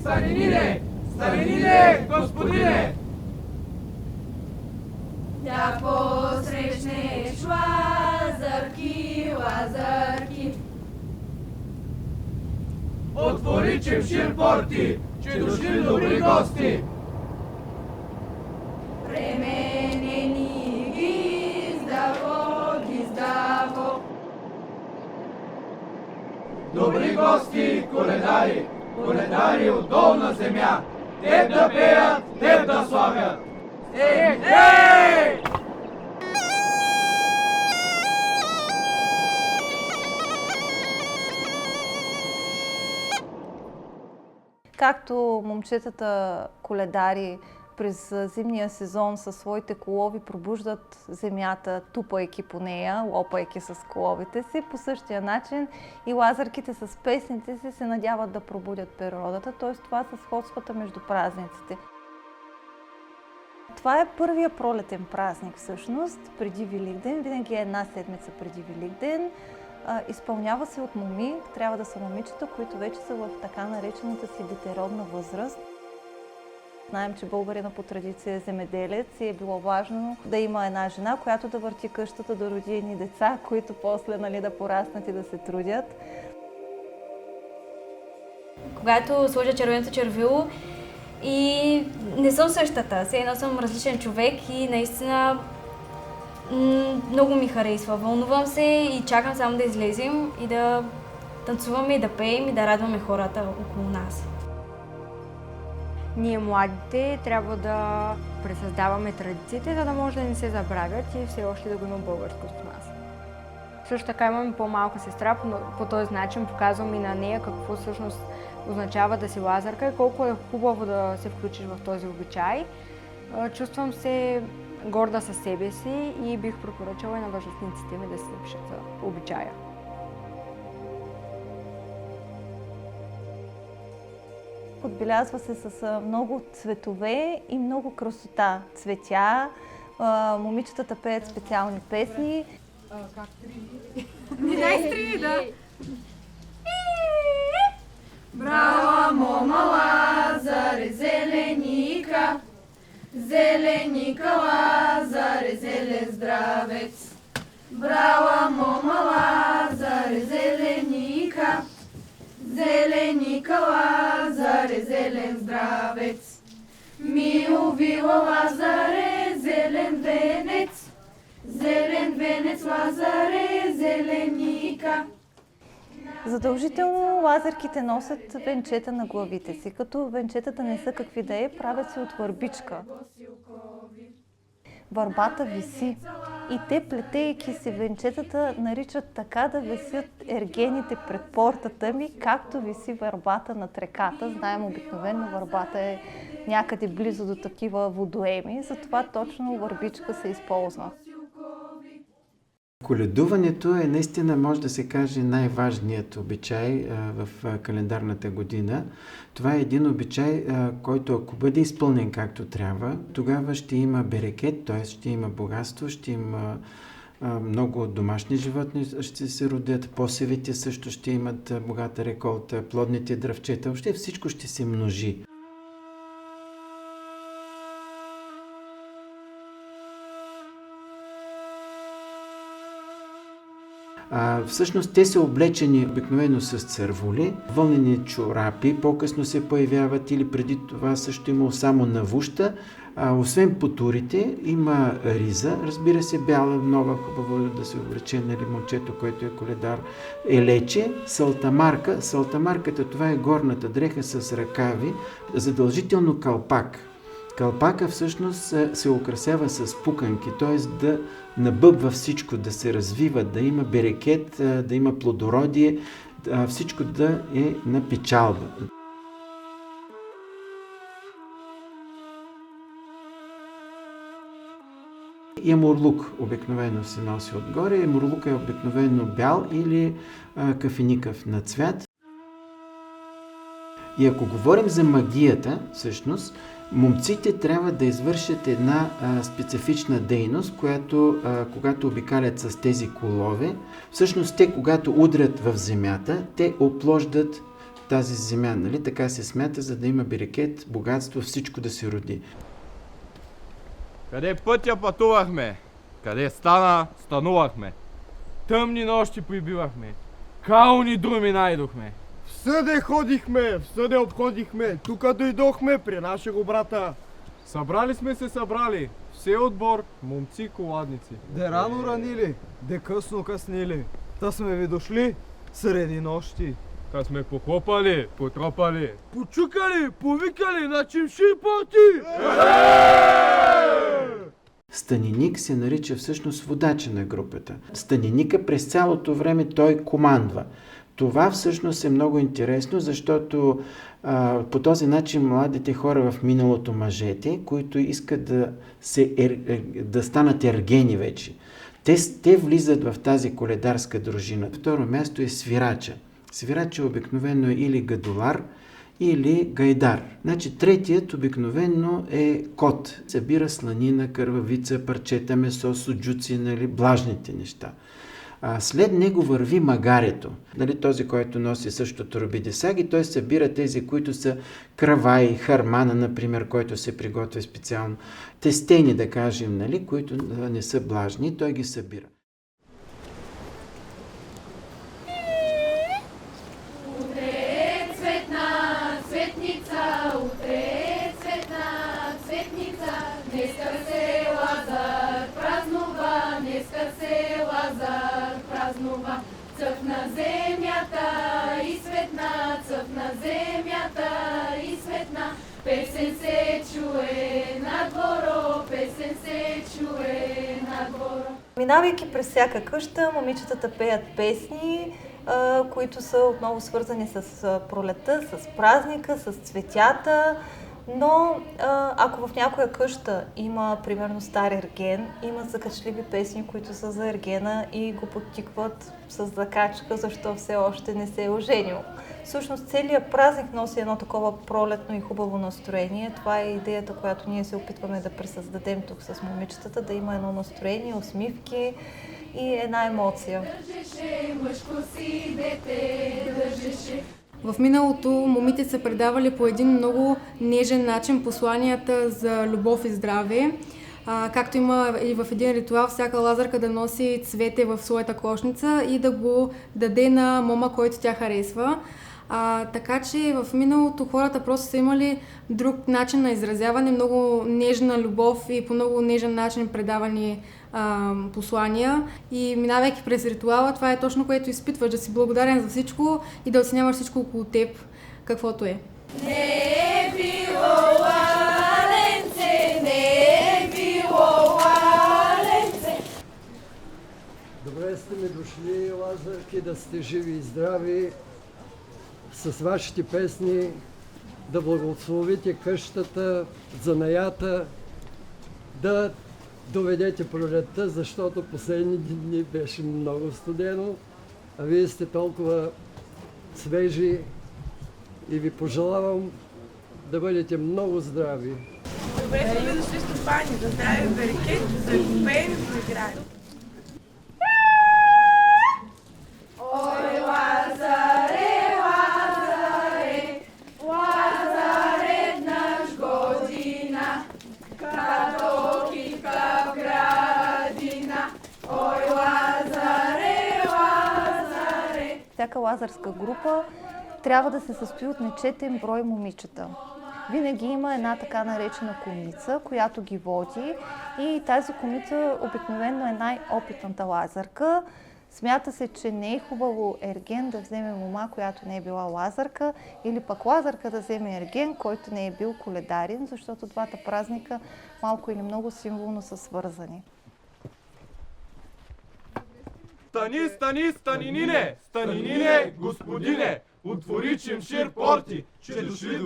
Старинине! Старинине, господине! Да посрещнеш лазарки, лазарки. Отвори чемшир порти, че дошли добри гости! Пременени гиздаво, гиздаво. Добри гости, коледари! Коледари от долна земя! Теб да пеят, теб да славят! Ей! Ей! Както момчетата коледари през зимния сезон със своите колови пробуждат земята, тупайки по нея, лопайки с коловите си, по същия начин и лазарките с песните си се надяват да пробудят природата, т.е. това са сходствата между празниците. Това е първия пролетен празник всъщност, преди Великден, винаги е една седмица преди Великден. Изпълнява се от моми, трябва да са момичета, които вече са в така наречената си детеродна възраст. Знаем, че българина по традиция е земеделец и е било важно да има една жена, която да върти къщата, да роди едни деца, които после да пораснат и да се трудят. Когато сложа червеното червило и не съм същата, все едно съм различен човек и наистина много ми харесва. Вълнувам се и чакам само да излезем и да танцуваме, и да пеем и да радваме хората около нас. Ние младите трябва да пресъздаваме традициите, за да може да не се забравят и все още да го има българско с нас. Също така имаме по-малка сестра, по този начин показвам и на нея какво всъщност означава да си лазарка и колко е хубаво да се включиш в този обичай. Чувствам се горда със себе си и бих препоръчала и на възрастниците ми да се запишат за обичая. Отбелязва се с много цветове и много красота. Цветя, момичетата пеят специални песни. Как три? Не дай стри, да. Брала мома Лазаре, зеленика, зеленика Лазаре, зелен здравец. Брала мома Лазаре, зеленика, зеленика Лазаре, зелен здравец. Ми увила Лазаре, зелен венец Лазаре, зеленика. Задължително лазарките носят венчета на главите си, като венчетата не са какви да е, правят се от върбичка. Върбата виси и те, плетейки се венчетата, наричат така да висят ергените пред портата ми, както виси върбата над реката. Знаем, обикновено върбата е някъде близо до такива водоеми, затова точно върбичка се използва. Коледуването е наистина, може да се каже, най-важният обичай в календарната година. Това е един обичай, който ако бъде изпълнен както трябва, тогава ще има берекет, т.е. ще има богатство, ще има много домашни животни ще се родят, посевите също ще имат богата реколта, плодните дръвчета, въобще всичко ще се множи. Всъщност те са облечени обикновено с цървули, вълнени чорапи, по-късно се появяват или преди това също имало само навуща. Освен потурите има риза, разбира се, бяла, нова, хубаво да се облече, момчето, който е коледар, елече, салтамарка. Салтамарката, това е горната дреха с ръкави, задължително калпак. Калпака всъщност се украсява с пуканки, т.е. да набъбва всичко, да се развива, да има берекет, да има плодородие, всичко да е на печалба. Ямурлук обикновено се носи отгоре. Ямурлук е обикновено бял или кафеникав на цвят. И ако говорим за магията, всъщност, момците трябва да извършат една специфична дейност, която, когато обикалят с тези колове, всъщност те, когато удрят в земята, те оплождат тази земя. Нали? Така се смята, за да има берекет, богатство, всичко да се роди. Къде пътя пътувахме, къде стана, станувахме. Тъмни нощи прибивахме, кални друми найдохме. Всъде ходихме, всъде обходихме, тука дойдохме при нашего брата. Събрали сме се събрали, все отбор, момци коладници. Де рано ранили, де късно къснили, та сме ви дошли среди нощи. Та сме похлопали, потропали. Почукали, повикали на чимшир порти! Станиник се нарича всъщност водача на групата. Станиника през цялото време той командва. Това всъщност е много интересно, защото по този начин младите хора в миналото, мъжете, които искат да станат ергени вече, те влизат в тази коледарска дружина. Второ място е свирача. Свирача обикновено е или гадолар, или гайдар. Значи третият обикновено е кот. Събира сланина, кървавица, парчета месо, суджуци, нали, блажните неща. След него върви магарето. Нали, този, който носи също торби саги, той събира тези, които са кравай, хармана, например, който се приготвя специално. Тестени, да кажем, нали, които не са блажни, той ги събира. Цъфна земята и светна, цъфна земята и светна. Песен се чуе на дворо, песен се чуе на дворо. Минавайки през всяка къща, момичетата пеят песни, които са отново свързани с пролета, с празника, с цветята. Но ако в някоя къща има, примерно, стар ерген, има закачливи песни, които са за ергена и го подтикват с закачка, защо все още не се е оженил. Всъщност целият празник носи едно такова пролетно и хубаво настроение. Това е идеята, която ние се опитваме да пресъздадем тук с момичетата, да има едно настроение, усмивки и една емоция. Държеше мъжко си дете, държеше. В миналото момите са предавали по един много нежен начин посланията за любов и здраве. Както има и в един ритуал, всяка лазарка да носи цвете в своята кошница и да го даде на мома, който тя харесва. Така че в миналото хората просто са имали друг начин на изразяване, много нежна любов и по много нежен начин предавани послания. И минавайки през ритуала, това е точно което изпитваш, да си благодарен за всичко и да оценяваш всичко около теб, каквото е. Не е било лаленце, не е било лаленце. Добре сте ми дошли, лазарки, да сте живи и здрави. С вашите песни да благословите къщата, занаята, да доведете пролетта, защото последни дни беше много студено, а вие сте толкова свежи и ви пожелавам да бъдете много здрави. Добре сме ви дошли стопани, да здраве берекет, да пеем и да играем. Ой, Лазаре, Лазаре, Лазаре, наш година, като китка в градина. Ой, Лазаре, Лазаре. Всяка лазарска група трябва да се състои от нечетен брой момичета. Винаги има една така наречена комица, която ги води и тази комица обикновено е най-опитната лазарка. Смята се, че не е хубаво ерген да вземе мома, която не е била лазарка, или пък лазарка да вземе ерген, който не е бил коледарин, защото двата празника малко или много символно са свързани. Стани, стани, станинине, станинине, господине, отвори чимшир порти, че дошли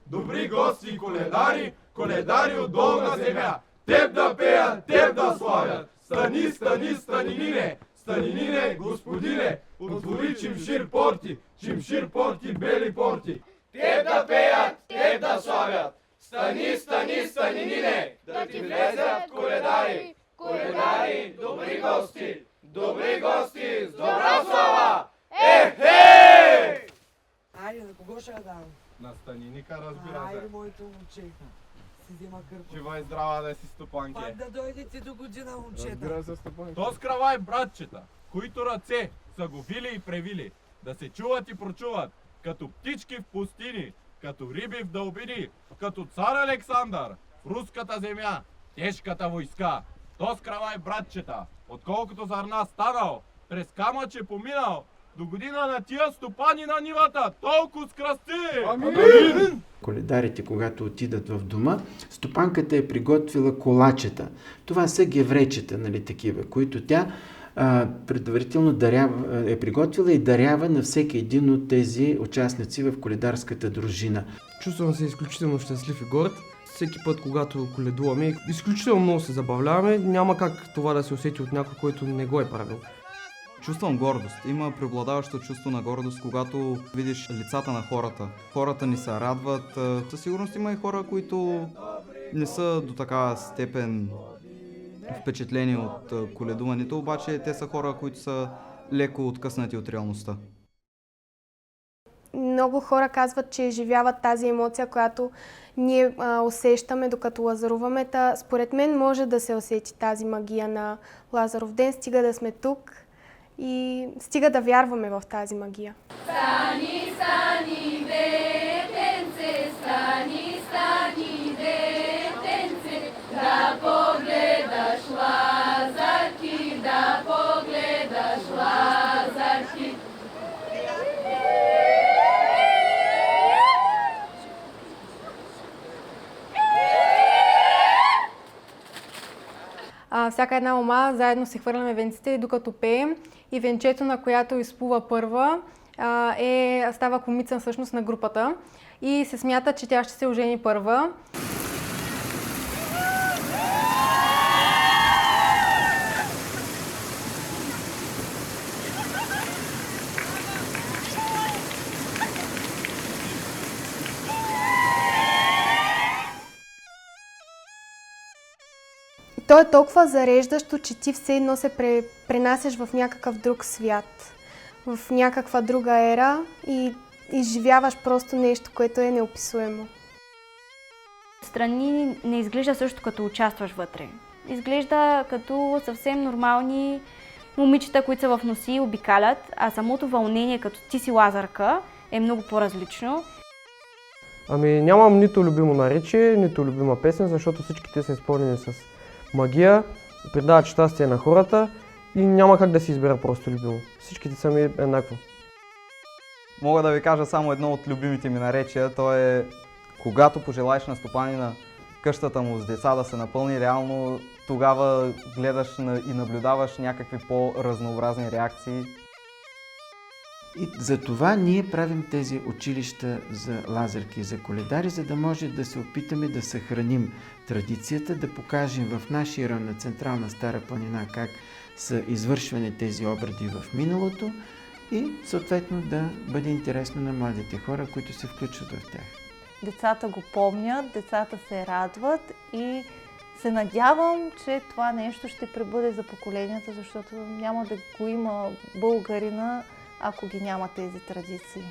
добри гости, коледари, коледари от долна земя, теб да пеят, теб да славят. Стани, стани, станинине, станинине, господине, отвори чимшир порти, бели порти. Теб да пеят, теб да славят. Стани, стани, станинине, да ти влезят коледари, коледари, добри гости, с добра слава! Ехе! разбира се. Айде, моето момче. Си взема кърпа. Жива и здрава да си, стопанке. Пак да дойдете до година, момчета. Разбира се, стопанке. То скравай, братчета, които ръце са го вили и превили, да се чуват и прочуват, като птички в пустини, като риби в дълбини, като цар Александър в руската земя, тежката войска. То скравай, братчета, отколкото зърна станал, през камъче поминал, до година на тия стопани на нивата, толкова скръсти! Амин! Коледарите, когато отидат в дома, стопанката е приготвила колачета. Това са гевречета, нали, такива, които тя предварително е приготвила и дарява на всеки един от тези участници в коледарската дружина. Чувствам се изключително щастлив и горд. Всеки път, когато коледуваме, изключително много се забавляваме. Няма как това да се усети от някой, който не го е правил. Чувствам гордост. Има преобладаващо чувство на гордост, когато видиш лицата на хората. Хората ни се радват. Със сигурност има и хора, които не са до такава степен впечатлени от коледуването, обаче те са хора, които са леко откъснати от реалността. Много хора казват, че изживяват тази емоция, която ние усещаме докато лазаруваме. Според мен може да се усети тази магия на Лазаров ден, стига да сме тук и стига да вярваме в тази магия. Стани, стани, детенце, стани, стани, детенце, да погледаш Лазарки, да погледаш Лазарки. Всяка една мома заедно се хвърляме венците, докато пеем, и венчето, на която изплува първа, става комица всъщност на групата и се смята, че тя ще се ожени първа. То е толкова зареждащо, че ти все едно се пренасяш в някакъв друг свят, в някаква друга ера и изживяваш просто нещо, което е неописуемо. Страни не изглежда също като участваш вътре. Изглежда като съвсем нормални момичета, които са в носи и обикалят, а самото вълнение, като ти си Лазарка, е много по-различно. Ами нямам нито любимо наречие, нито любима песен, защото всички те са изпълнени с магия, придават щастие на хората и няма как да си избера просто любимо. Всичките са ми еднакво. Мога да ви кажа само едно от любимите ми наречия, то е когато пожелаеш на стопанина къщата му с деца да се напълни, реално тогава гледаш и наблюдаваш някакви по-разнообразни реакции. И за това ние правим тези училища за лазарки и за коледари, за да може да се опитаме да съхраним традицията, да покажем в нашия район на Централна Стара планина как са извършвани тези обреди в миналото и съответно да бъде интересно на младите хора, които се включват в тях. Децата го помнят, децата се радват и се надявам, че това нещо ще пребъде за поколенията, защото няма да го има българина, ако ги няма тези традиции.